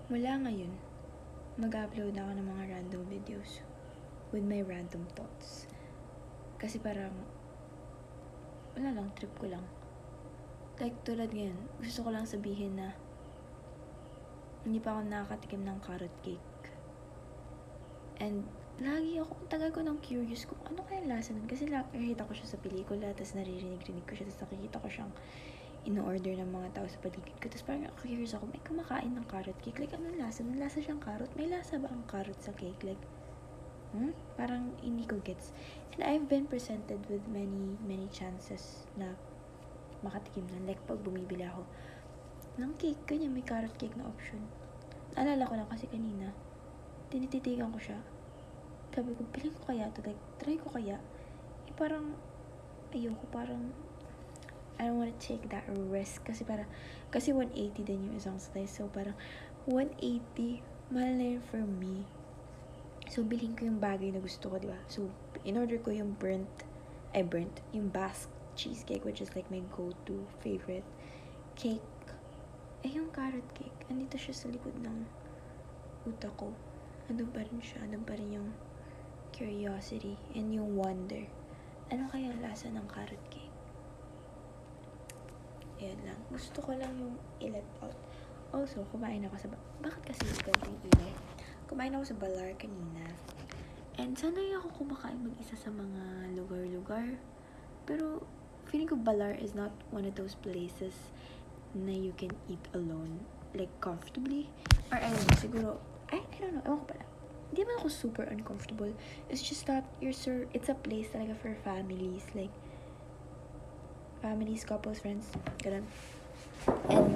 Mula ngayon, mag-upload ako ng mga random videos with my random thoughts. Kasi parang, wala lang, trip ko lang. Like, tulad ngayon, gusto ko lang sabihin na hindi pa ako nakakatikim ng carrot cake. And, lagi ako, tagal ko nang curious kung ano kaya lasa nun. Kasi nakikita ko siya sa pelikula, tapos naririnig-rinig ko siya, tapos nakikita ko siyang in-order ng mga tao sa paligid ko. Tapos parang curious ako, may kumakain ng carrot cake. Like, anong lasa? Anong lasa siyang carrot? May lasa ba ang carrot sa cake? Like, parang hindi ko gets. And I've been presented with many chances na makatikim nun. Like, pag bumibili ako ng cake, ganyan, may carrot cake na option. Naalala ko lang kasi kanina, tinititigan ko siya. Sabi ko, piling ko kaya to? Like, try ko kaya? Parang, ayoko, parang, I don't wanna take that risk. Kasi 180 din yung isang slice. So, parang, 180, mahal na yun for me. So, bilhin ko yung bagay na gusto ko, diba? So, in-order ko yung yung Basque cheesecake, which is like my go-to favorite cake. Yung carrot cake, andito siya sa likod ng utak ko. Andun pa rin siya, andun pa rin yung curiosity and yung wonder. Ano kaya ang lasa ng carrot cake? Ayan lang. Gusto ko lang yung i-let out. Also, kumain ako sa... Bakit kasi yung ingay? Kumain ako sa Balar kanina. And sanay ako kumakain mag-isa sa mga lugar-lugar. Pero, feeling ko Balar is not one of those places na you can eat alone. Like, comfortably. Or, I don't know, siguro... I don't know. Ewan ko pala. Hindi man ako super uncomfortable. It's just that it's a place talaga for families. Like, families, couples, friends. Ganun. And,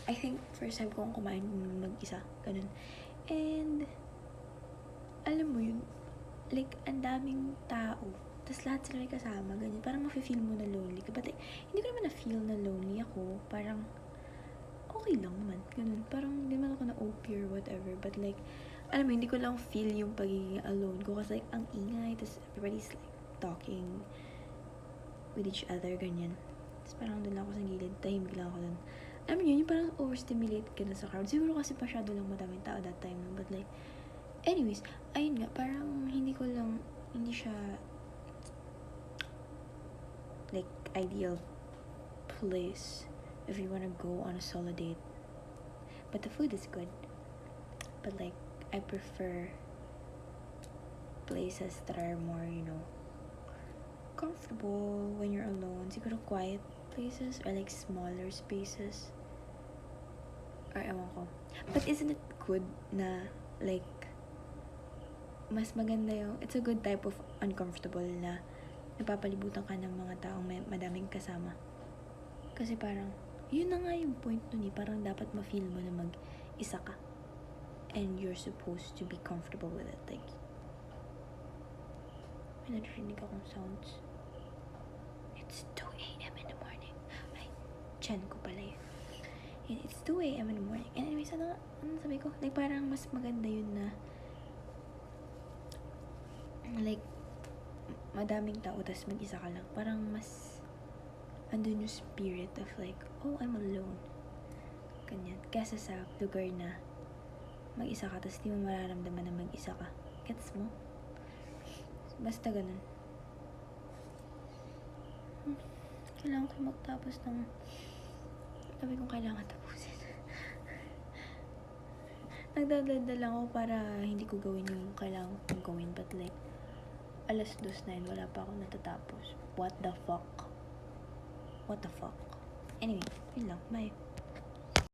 I think, first time kong kumain mag-isa. Ganun. And, alam mo yun, like, ang daming tao. Tapos lahat sila may kasama, ganyan. Parang mafe-feel mo na lonely. But hindi ko naman na-feel na lonely ako. Parang, okay lang naman. Ganun. Parang, hindi naman ako na-OP or whatever. But like, alam mo, hindi ko lang feel yung pagiging alone ko. Kasi like, ang ingay. Tapos everybody's like, talking with each other, ganyan. Tapos parang doon lang ako sa gilid. Tahimik lang ako doon. Alam mo yun, yung parang overstimulate ka na sa crowd. Siguro kasi masyado lang madaming tao that time. But like, anyways, ayun nga, parang hindi siya like ideal place if you wanna go on a solo date. But the food is good. But like, I prefer places that are more, comfortable when you're alone. Siguro quiet places or like smaller spaces. Or ewan ko. But isn't it good na like mas maganda it's a good type of uncomfortable na napapalibutan ka ng mga taong madaming kasama. Kasi parang, yun na nga yung point nun parang dapat ma-feel mo na mag-isa ka. And you're supposed to be comfortable with it. Like, may narinig akong sounds. It's 2 a.m. in the morning. Ay, chan ko pala yun. It's 2 a.m. in the morning. And anyways, ano sabi ko? Like, parang mas maganda yun na like, madaming tao, tas mag-isa ka lang. Parang mas andun yung spirit of like, oh, I'm alone. Ganyan. Kesa sa lugar na mag-isa ka, tas di mo mararamdaman na mag-isa ka. Gets mo? Basta ganun. Kailangan ko magtapos ng sabi kong kailangan tapusin. Nagdadala lang ako para hindi ko gawin yung kailangan kong gawin. But like, 2:09, wala pa ako natatapos. What the fuck? Anyway, yun lang. Bye.